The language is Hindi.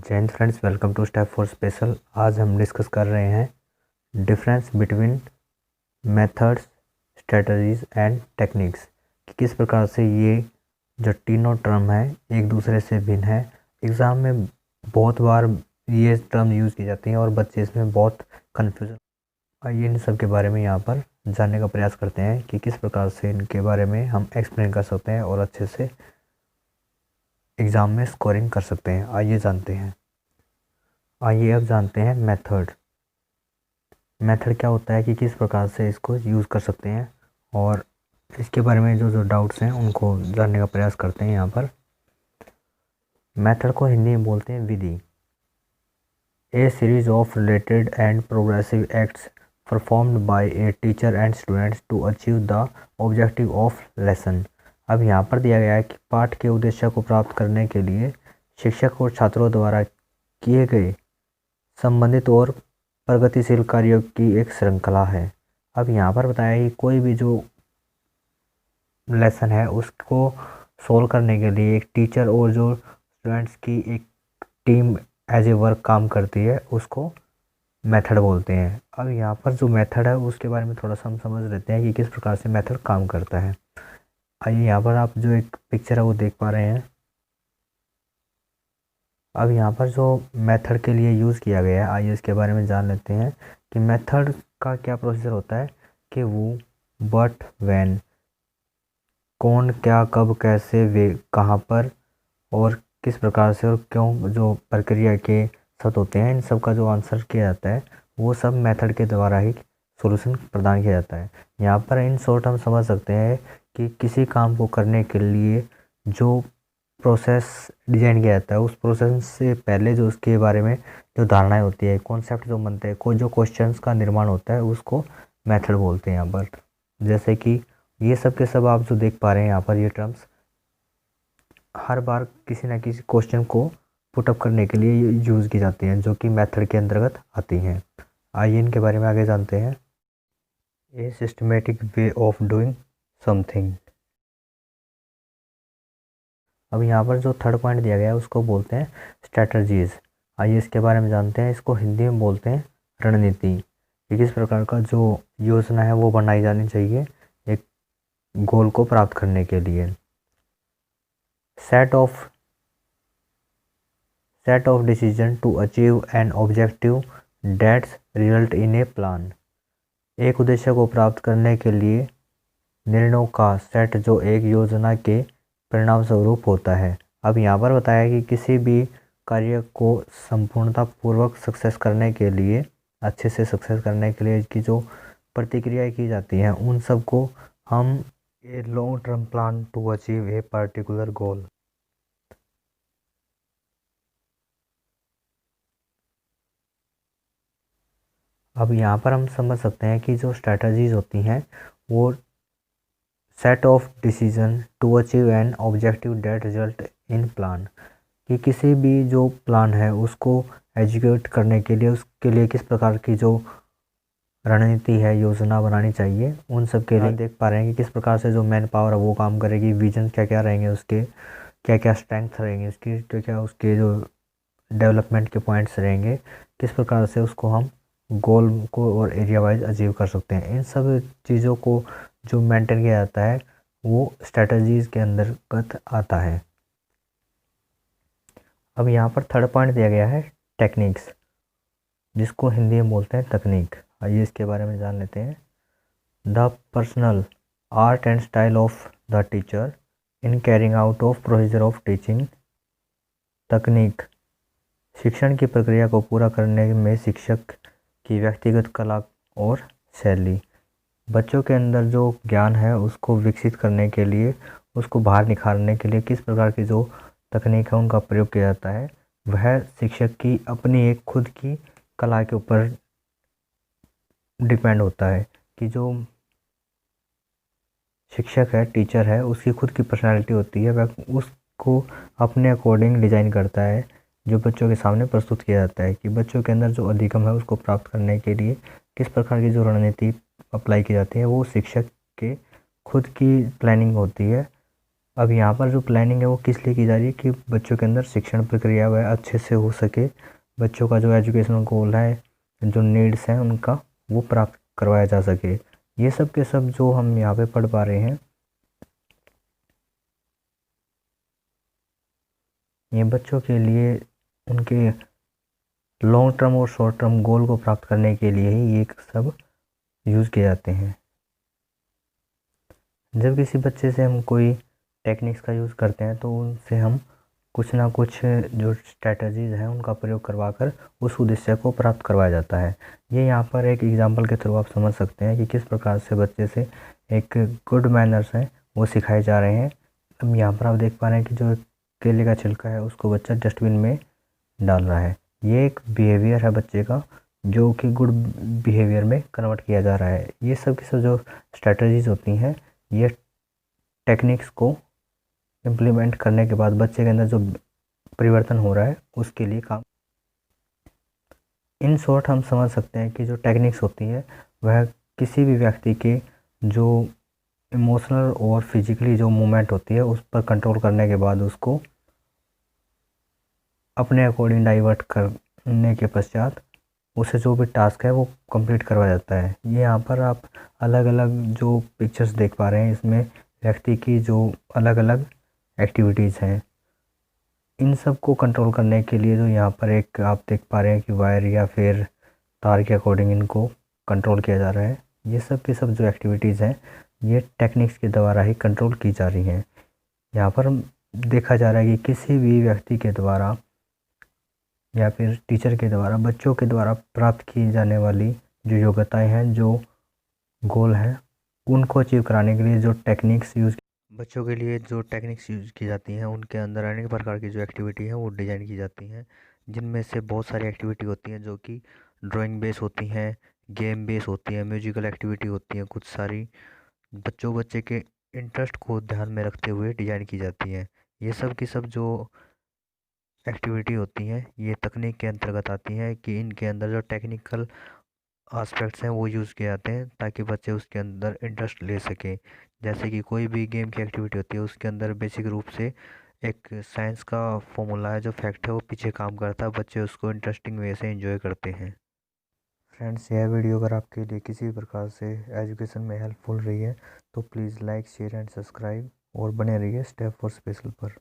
जय हिंद friends, welcome to step for special. आज हम डिस्कस कर रहे हैं difference between methods, strategies and techniques कि किस प्रकार से ये जो तीनों टर्म है एक दूसरे से भिन्न है। एग्ज़ाम में बहुत बार ये टर्म यूज़ की जाती हैं और बच्चे इसमें बहुत कन्फ्यूजन। आइए इन सब के बारे में यहाँ पर जानने का प्रयास करते हैं कि किस प्रकार से इनके बारे में हम एक्सप्लेन कर सकते हैं और अच्छे से एग्ज़ाम में स्कोरिंग कर सकते हैं। आइए जानते हैं। आइए अब जानते हैं मेथड। मेथड क्या होता है कि किस प्रकार से इसको यूज़ कर सकते हैं और इसके बारे में जो डाउट्स हैं उनको जानने का प्रयास करते हैं। यहाँ पर मेथड को हिंदी में बोलते हैं विधि। A series of related and progressive acts performed by a teacher and students to achieve the objective of lesson. अब यहाँ पर दिया गया है कि पाठ के उद्देश्य को प्राप्त करने के लिए शिक्षक और छात्रों द्वारा किए गए संबंधित और प्रगतिशील कार्यों की एक श्रृंखला है। अब यहाँ पर बताया कि कोई भी जो लेसन है उसको सोल्व करने के लिए एक टीचर और जो स्टूडेंट्स की एक टीम एज ए वर्क काम करती है, उसको मेथड बोलते हैं। अब यहाँ पर जो मेथड है उसके बारे में थोड़ा सा हम समझ लेते हैं कि किस प्रकार से मेथड काम करता है। आइए यहाँ पर आप जो एक पिक्चर है वो देख पा रहे हैं। अब यहाँ पर जो मेथड के लिए यूज़ किया गया है, आइए इसके बारे में जान लेते हैं कि मेथड का क्या प्रोसीजर होता है कि वो बट व्हेन, कौन, क्या, कब, कैसे, वे, कहाँ पर और किस प्रकार से और क्यों जो प्रक्रिया के शब्द होते हैं, इन सब का जो आंसर किया जाता है वो सब मेथड के द्वारा ही सॉल्यूशन प्रदान किया जाता है। यहाँ पर इन शॉर्ट हम समझ सकते हैं कि किसी काम को करने के लिए जो प्रोसेस डिजाइन किया जाता है उस प्रोसेस से पहले जो उसके बारे में जो धारणाएं होती है, कॉन्सेप्ट जो बनते हैं, जो क्वेश्चंस का निर्माण होता है उसको मेथड बोलते हैं। यहाँ पर जैसे कि ये सब के सब आप जो देख पा रहे हैं यहाँ पर, ये टर्म्स हर बार किसी न किसी क्वेश्चन को पुटअप करने के लिए यूज़ की जाती हैं जो कि मेथड के अंतर्गत आती हैं। आइए इनके बारे में आगे जानते हैं। A systematic way of doing something. अब यहाँ पर जो थर्ड पॉइंट दिया गया है उसको बोलते हैं स्ट्रैटजीज। आइए इसके बारे में जानते हैं। इसको हिंदी में बोलते हैं रणनीति। ये किस प्रकार का जो योजना है वो बनाई जानी चाहिए एक गोल को प्राप्त करने के लिए। Set of decision to achieve an objective that's result in a plan. एक उद्देश्य को प्राप्त करने के लिए निर्णयों का सेट जो एक योजना के परिणाम स्वरूप होता है। अब यहाँ पर बताया कि किसी भी कार्य को संपूर्णता पूर्वक सक्सेस करने के लिए, अच्छे से सक्सेस करने के लिए की जो प्रतिक्रियाएं की जाती हैं उन सब को हम a long term plan to achieve a particular goal. अब यहाँ पर हम समझ सकते हैं कि जो स्ट्रैटेजीज होती हैं वो set of decision to achieve an objective that result in plan, कि किसी भी जो प्लान है उसको एग्जीक्यूट करने के लिए उसके लिए किस प्रकार की जो रणनीति है, योजना बनानी चाहिए, उन सब के लिए देख पा रहे हैं कि किस प्रकार से जो मैन पावर है वो काम करेगी, विजन क्या क्या रहेंगे, उसके क्या क्या स्ट्रेंथ रहेंगे, उसकी क्या क्या उसके जो डेवलपमेंट के पॉइंट्स रहेंगे, किस प्रकार से उसको हम गोल को और एरिया वाइज अचीव कर सकते हैं। इन सब चीज़ों को जो मेंटेन किया जाता है वो स्ट्रेटजीज के अंतर्गत आता है। अब यहाँ पर थर्ड पॉइंट दिया गया है टेक्निक्स, जिसको हिंदी में बोलते हैं तकनीक। आइए इसके बारे में जान लेते हैं। The personal art and style of the teacher in carrying out of procedure of teaching. तकनीक शिक्षण की प्रक्रिया को पूरा करने में शिक्षक की व्यक्तिगत कला और शैली। बच्चों के अंदर जो ज्ञान है उसको विकसित करने के लिए, उसको बाहर निखारने के लिए किस प्रकार की जो तकनीक है उनका प्रयोग किया जाता है, वह शिक्षक की अपनी एक खुद की कला के ऊपर डिपेंड होता है कि जो शिक्षक है, टीचर है, उसकी खुद की पर्सनालिटी होती है, वह उसको अपने अकॉर्डिंग डिज़ाइन करता है जो बच्चों के सामने प्रस्तुत किया जाता है कि बच्चों के अंदर जो अधिगम है उसको प्राप्त करने के लिए किस प्रकार की जो रणनीति अप्लाई की जाती है वो शिक्षक के खुद की प्लानिंग होती है अब यहाँ पर जो प्लानिंग है वो किस लिए की जा रही है कि बच्चों के अंदर शिक्षण प्रक्रिया वह अच्छे से हो सके, बच्चों का जो एजुकेशनल गोल है, जो नीड्स हैं उनका, वो प्राप्त करवाया जा सके। ये सब के सब जो हम यहाँ पे पढ़ पा रहे हैं, ये बच्चों के लिए उनके लॉन्ग टर्म और शॉर्ट टर्म गोल को प्राप्त करने के लिए ही ये सब यूज़ किए जाते हैं। जब किसी बच्चे से हम कोई टेक्निक्स का यूज़ करते हैं तो उनसे हम कुछ ना कुछ जो स्ट्रैटेजीज़ हैं उनका प्रयोग करवाकर उस उद्देश्य को प्राप्त करवाया जाता है। ये यहाँ पर एक एग्जांपल के थ्रू आप समझ सकते हैं कि किस प्रकार से बच्चे से एक गुड मैनर्स हैं वो सिखाए जा रहे हैं। अब यहाँ पर आप देख पा रहे हैं कि जो केले का छिलका है उसको बच्चा डस्टबिन में डाल रहा है। ये एक बिहेवियर है बच्चे का जो कि गुड बिहेवियर में कन्वर्ट किया जा रहा है। ये सब की सब जो स्ट्रैटेजीज़ होती हैं, ये टेक्निक्स को इम्प्लीमेंट करने के बाद बच्चे के अंदर जो परिवर्तन हो रहा है उसके लिए काम। इन शॉर्ट हम समझ सकते हैं कि जो टेक्निक्स होती है वह किसी भी व्यक्ति के जो इमोशनल और फिजिकली जो मूवमेंट होती है उस पर कंट्रोल करने के बाद उसको अपने अकॉर्डिंग डाइवर्ट करने के पश्चात उसे जो भी टास्क है वो कंप्लीट करवाया जाता है। ये यहाँ पर आप अलग अलग जो पिक्चर्स देख पा रहे हैं, इसमें व्यक्ति की जो अलग अलग एक्टिविटीज़ हैं, इन सब को कंट्रोल करने के लिए जो यहाँ पर एक आप देख पा रहे हैं कि वायर या फिर तार के अकॉर्डिंग इनको कंट्रोल किया जा रहा है। ये सब की सब जो एक्टिविटीज़ हैं ये टेक्निक्स के द्वारा ही कंट्रोल की जा रही हैं। यहाँ पर देखा जा रहा है कि किसी भी व्यक्ति के द्वारा या फिर टीचर के द्वारा बच्चों के द्वारा प्राप्त की जाने वाली जो योग्यताएं हैं, जो गोल हैं, उनको अचीव कराने के लिए जो टेक्निक्स यूज़ बच्चों के लिए जो टेक्निक्स यूज़ की जाती हैं उनके अंदर अनेक प्रकार की जो एक्टिविटी है वो डिज़ाइन की जाती हैं, जिनमें से बहुत सारी एक्टिविटी होती हैं जो कि ड्राइंग बेस होती हैं, गेम बेस होती हैं, म्यूजिकल एक्टिविटी होती हैं, कुछ सारी बच्चे के इंटरेस्ट को ध्यान में रखते हुए डिज़ाइन की जाती हैं। ये सब की सब जो एक्टिविटी होती हैं ये तकनीक के अंतर्गत आती हैं कि इनके अंदर जो टेक्निकल एस्पेक्ट्स हैं वो यूज़ किए जाते हैं ताकि बच्चे उसके अंदर इंटरेस्ट ले सकें। जैसे कि कोई भी गेम की एक्टिविटी होती है उसके अंदर बेसिक रूप से एक साइंस का फॉर्मूला है, जो फैक्ट है वो पीछे काम करता है, बच्चे उसको इंटरेस्टिंग वे से एंजॉय करते हैं। फ्रेंड्स, यह वीडियो अगर आपके लिए किसी भी प्रकार से एजुकेशन में हेल्पफुल रही है तो please like, share and subscribe और बने रहिए स्टेप फॉर स्पेशल पर।